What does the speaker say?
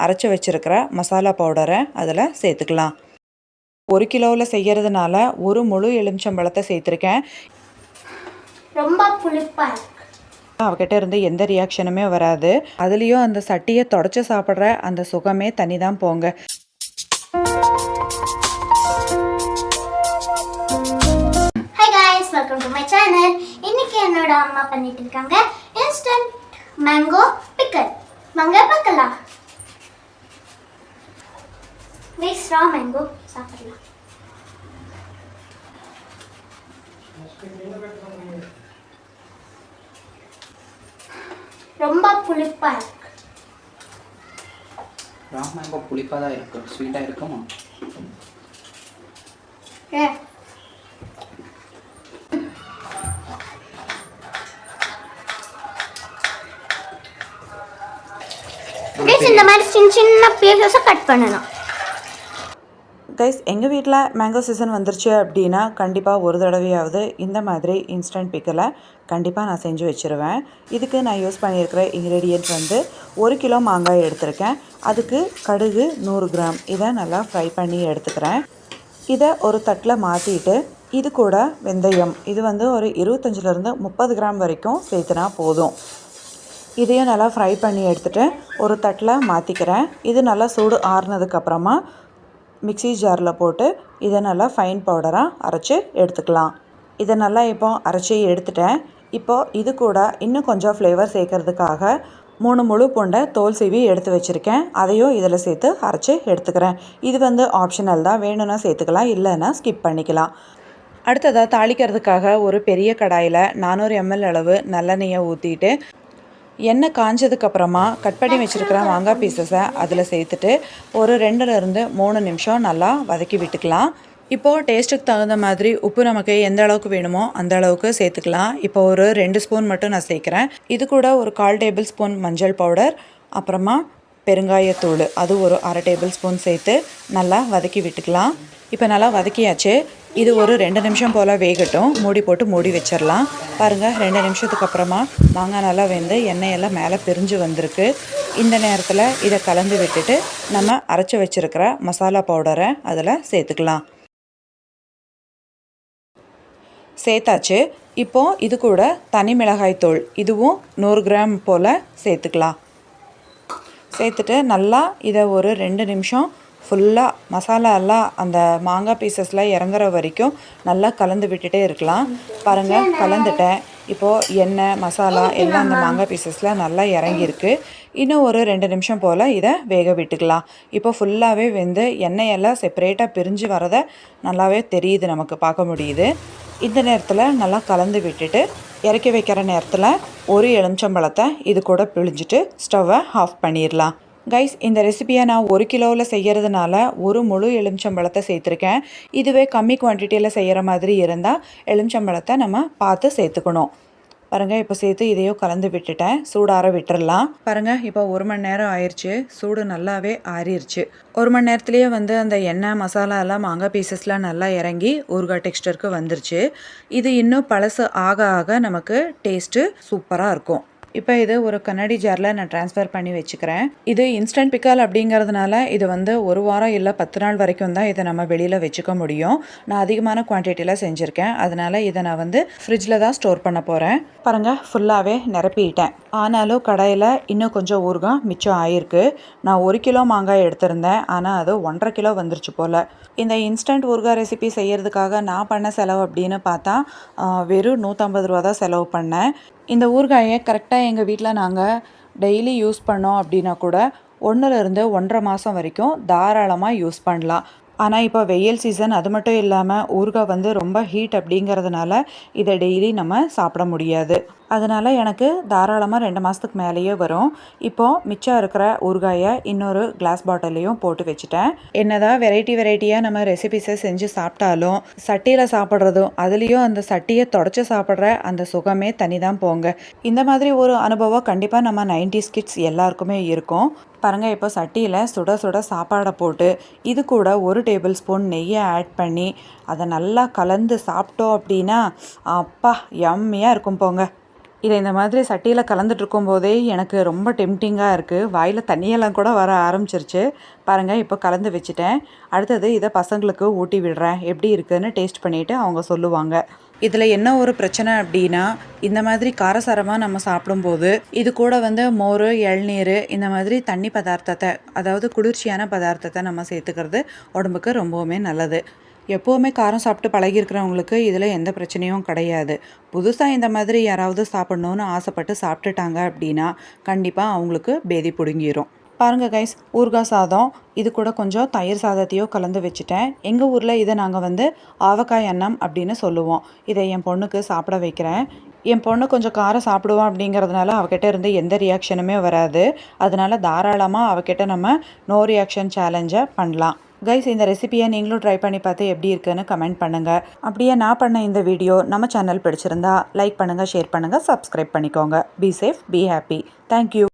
அரைச்சி வச்சுருக்கிற மசாலா பவுடரை அதில் சேர்த்துக்கலாம். 1 கிலோவில் செய்கிறதுனால ஒரு முழு எலுமிச்சம்பழத்தை சேர்த்துருக்கேன். ரொம்ப புளிப்பா இருக்கு. அவகிட்ட இருந்து எந்த ரியாக்ஷனுமே வராது. அதுலேயும் அந்த சட்டியை தொடச்சி சாப்பிட்ற அந்த சுகமே தனி தான் போங்க. Hi guys, welcome to my channel. இன்னைக்கு என்னோட அம்மா பண்ணிட்டு இருக்காங்க இன்ஸ்டன்ட் மேங்கோ பிக்கல். வாங்க பார்க்கலாம். மிக்ஸ் ரா மேங்கோ சாப்பிடலாம். ரொம்ப புளிப்பா இருக்கு. ரா மேங்கோ புளிப்பா தான் இருக்கு. ஸ்வீட்டா இருக்குமா? இந்த மாதிரி சின்ன சின்ன பீசஸை கட் பண்ணணும். கைஸ், எங்கள் வீட்டில் மேங்கோ சீசன் வந்துருச்சு அப்படின்னா கண்டிப்பாக ஒரு தடவையாவது இந்த மாதிரி இன்ஸ்டன்ட் பிக்கலை கண்டிப்பாக நான் செஞ்சு வச்சுருவேன். இதுக்கு நான் யூஸ் பண்ணியிருக்கிற இன்க்ரீடியன்ட் வந்து 1 கிலோ மாங்காய் எடுத்திருக்கேன். அதுக்கு கடுகு 100 கிராம் இதை நல்லா ஃப்ரை பண்ணி எடுத்துக்கிறேன். இதை ஒரு தட்டில் மாற்றிட்டு இது கூட வெந்தயம் இது வந்து ஒரு 25லேருந்து 30 கிராம் வரைக்கும் சேர்த்துனா போதும். இதையும் நல்லா ஃப்ரை பண்ணி எடுத்துகிட்டு ஒரு தட்டில் மாற்றிக்கிறேன். இது நல்லா சூடு ஆறுனதுக்கப்புறமா மிக்ஸி ஜாரில் போட்டு இதை நல்லா ஃபைன் பவுடராக அரைச்சி எடுத்துக்கலாம். இதை நல்லா இப்போ அரைச்சி எடுத்துட்டேன். இப்போது இது கூட இன்னும் கொஞ்சம் ஃப்ளேவர் சேர்க்கறதுக்காக 3 முழு பூண்டை தோல் சீவி எடுத்து வச்சுருக்கேன். அதையும் இதில் சேர்த்து அரைச்சி எடுத்துக்கிறேன். இது வந்து ஆப்ஷனல் தான், வேணும்னா சேர்த்துக்கலாம், இல்லைன்னா ஸ்கிப் பண்ணிக்கலாம். அடுத்ததாக தாளிக்கிறதுக்காக ஒரு பெரிய கடாயில் 400 ml அளவு நல்லெண்ணெயை ஊற்றிட்டு எண்ணெய் காஞ்சதுக்கப்புறமா கட் பண்ணி வச்சுருக்கிற மாங்காய் பீசஸை அதில் சேர்த்துட்டு ஒரு 2லேருந்து 3 நிமிஷம் நல்லா வதக்கி விட்டுக்கலாம். இப்போது டேஸ்ட்டுக்கு தகுந்த மாதிரி உப்பு நமக்கு எந்த அளவுக்கு வேணுமோ அந்த அளவுக்கு சேர்த்துக்கலாம். இப்போ ஒரு 2 ஸ்பூன் மட்டும் நான் சேர்க்குறேன். இது கூட ஒரு 1/4 டேபிள் ஸ்பூன் மஞ்சள் பவுடர், அப்புறமா பெருங்காயத்தூள் அது ஒரு 1/2 டேபிள் ஸ்பூன் சேர்த்து நல்லா வதக்கி விட்டுக்கலாம். இப்போ நல்லா வதக்கியாச்சு. இது ஒரு 2 நிமிஷம் போல் வேகட்டும். மூடி வச்சிடலாம். பாருங்கள், 2 நிமிஷத்துக்கு அப்புறமா மாங்காய் நல்லா வெந்து எண்ணெயெல்லாம் மேலே பிரிஞ்சு வந்திருக்கு. இந்த நேரத்தில் இதை கலந்து விட்டுட்டு நம்ம அரைச்சி வச்சுருக்கிற மசாலா பவுடரை அதில் சேர்த்துக்கலாம். சேர்த்தாச்சு. இப்போது இது கூட தனி மிளகாய் தூள் இதுவும் 100 கிராம் போல் சேர்த்துக்கலாம். சேர்த்துட்டு நல்லா இதை ஒரு 2 நிமிஷம் ஃபுல்லாக மசாலா எல்லாம் அந்த மாங்காய் பீசஸில் இறங்குற வரைக்கும் நல்லா கலந்து விட்டுட்டே இருக்கலாம். பாருங்கள், கலந்துட்டேன். இப்போது எண்ணெய் மசாலா எல்லாம் அந்த மாங்காய் பீசஸில் நல்லா இறங்கியிருக்கு. இன்னும் ஒரு 2 நிமிஷம் போல் இதை வேக விட்டுக்கலாம். இப்போ ஃபுல்லாகவே வெந்து எண்ணெயெல்லாம் செப்பரேட்டாக பிரிஞ்சு வரதை நல்லாவே தெரியுது, நமக்கு பார்க்க முடியுது. இந்த நேரத்தில் நல்லா கலந்து விட்டுட்டு இறக்கி வைக்கிற நேரத்தில் ஒரு எலுமிச்சம்பழத்தை இது கூட பிழிஞ்சிட்டு ஸ்டவ்வை ஆஃப் பண்ணிடலாம். கைஸ், இந்த ரெசிபியை நான் 1 கிலோவில் செய்கிறதுனால ஒரு முழு எலுமிச்சம்பழத்தை சேர்த்துருக்கேன். இதுவே கம்மி குவான்டிட்டியில் செய்கிற மாதிரி இருந்தால் எலுமிச்சம்பழத்தை நம்ம பார்த்து சேர்த்துக்கணும். பாருங்கள், இப்போ சேர்த்து இதையும் கலந்து விட்டுட்டேன். சூடார விட்டுடலாம். பாருங்கள், இப்போ 1 மணி நேரம் ஆயிடுச்சு. சூடு நல்லாவே ஆறிடுச்சு. 1 மணி நேரத்துலேயே வந்து அந்த எண்ணெய் மசாலா எல்லாம் மாங்காய் பீசஸ்லாம் நல்லா இறங்கி ஊறுகாய் டெக்ஸ்டருக்கு வந்துருச்சு. இது இன்னும் பழசு ஆக ஆக நமக்கு டேஸ்ட்டு சூப்பராக இருக்கும். இப்போ இது ஒரு கண்ணாடி ஜாரில் நான் ட்ரான்ஸ்ஃபர் பண்ணி வச்சுக்கிறேன். இது இன்ஸ்டன்ட் பிக்கல் அப்படிங்கிறதுனால இது வந்து 1 வாரம் இல்லை 10 நாள் வரைக்கும் தான் இதை நம்ம வெளியில் வச்சுக்க முடியும். நான் அதிகமான குவான்டிட்டியில் செஞ்சுருக்கேன். அதனால் இதை நான் வந்து ஃப்ரிட்ஜில் தான் ஸ்டோர் பண்ண போகிறேன். பாருங்கள், ஃபுல்லாகவே நிரப்பிட்டேன். ஆனாலும் கடையில் இன்னும் கொஞ்சம் ஊறுகாய் மிச்சம் ஆகிருக்கு. நான் 1 கிலோ மாங்காய் எடுத்திருந்தேன், ஆனால் அது 1.5 கிலோ வந்துருச்சு போல். இந்த இன்ஸ்டன்ட் ஊறுகாய் ரெசிபி செய்கிறதுக்காக நான் பண்ண செலவு அப்படின்னு பார்த்தா வெறும் 150 ரூபா தான் செலவு பண்ணேன். இந்த ஊறுகாயை கரெக்டாக எங்கள் வீட்டில் நாங்கள் டெய்லி யூஸ் பண்ணோம் அப்படின்னா கூட 1லேருந்து 1.5 மாதம் வரைக்கும் தாராளமாக யூஸ் பண்ணலாம். ஆனால் இப்போ வெயில் சீசன், அது மட்டும் இல்லாமல் ஊறுகாய் வந்து ரொம்ப ஹீட் அப்படிங்கிறதுனால இதை டெய்லி நம்ம சாப்பிட முடியாது. அதனால் எனக்கு தாராளமாக 2 மாதத்துக்கு மேலேயே வரும். இப்போது மிச்சம் இருக்கிற ஊறுகாயை இன்னொரு கிளாஸ் பாட்டிலையும் போட்டு வச்சுட்டேன். என்னதான் வெரைட்டியாக நம்ம ரெசிபிஸை செஞ்சு சாப்பிட்டாலும் சட்டியில் சாப்பிட்றதும் அதுலேயும் அந்த சட்டியை தொடச்சி சாப்பிட்ற அந்த சுகமே தனி தான் போங்க. இந்த மாதிரி ஒரு அனுபவம் கண்டிப்பாக நம்ம 90s கிட்ஸ் எல்லாருக்குமே இருக்கும். பாருங்கள், இப்போ சட்டியில் சுட சுட சாப்பாடை போட்டு இது கூட 1 டேபிள் ஸ்பூன் நெய்யை ஆட் பண்ணி அதை நல்லா கலந்து சாப்பிட்டோம் அப்படின்னா அப்பா யம்மியாக இருக்கும் போங்க. இதை இந்த மாதிரி சட்டியில் கலந்துட்டு இருக்கும்போதே எனக்கு ரொம்ப டெம்டிங்காக இருக்குது. வாயில் தண்ணியெல்லாம் கூட வர ஆரம்பிச்சிருச்சு. பாருங்கள், இப்போ கலந்து வச்சுட்டேன். அடுத்தது இதை பசங்களுக்கு ஊட்டி விடுறேன். எப்படி இருக்குதுன்னு டேஸ்ட் பண்ணிவிட்டு அவங்க சொல்லுவாங்க. இதில் என்ன ஒரு பிரச்சனை அப்படின்னா, இந்த மாதிரி காரசாரமாக நம்ம சாப்பிடும்போது இது கூட மோர், இளநீர் இந்த மாதிரி தண்ணி பதார்த்தத்தை, அதாவது குளிர்ச்சியான பதார்த்தத்தை நம்ம சேர்த்துக்கிறது உடம்புக்கு ரொம்பவுமே நல்லது. எப்போவுமே காரம் சாப்பிட்டு பழகியிருக்கிறவங்களுக்கு இதில் எந்த பிரச்சனையும் கிடையாது. புதுசாக இந்த மாதிரி யாராவது சாப்பிட்ணுன்னு ஆசைப்பட்டு சாப்பிட்டுட்டாங்க அப்படின்னா கண்டிப்பாக அவங்களுக்கு பேதி பிடுங்கிரும். பாருங்கள் கைஸ், ஊறுகாய் சாதம் இது கூட கொஞ்சம் தயிர் சாதத்தையோ கலந்து வச்சுட்டேன். எங்கள் ஊரில் இதை நாங்கள் ஆவக்காய் அன்னம் அப்படின்னு சொல்லுவோம். இதை என் பொண்ணுக்கு சாப்பிட வைக்கிறேன். என் பொண்ணு கொஞ்சம் காரம் சாப்பிடுவான் அப்படிங்கிறதுனால அவகிட்ட இருந்து எந்த ரியாக்ஷனுமே வராது. அதனால தாராளமாக அவகிட்ட நம்ம நோ ரியாக்ஷன் சேலஞ்சை பண்ணலாம். கைஸ், இந்த ரெசிபியை நீங்களும் ட்ரை பண்ணி பார்த்து எப்படி இருக்குன்னு கமெண்ட் பண்ணுங்கள். அப்படியே நான் பண்ண இந்த வீடியோ நம்ம சேனல் பிடிச்சிருந்தா லைக் பண்ணுங்கள், ஷேர் பண்ணுங்கள், சப்ஸ்கிரைப் பண்ணிக்கோங்க. Be safe, be happy. Thank you.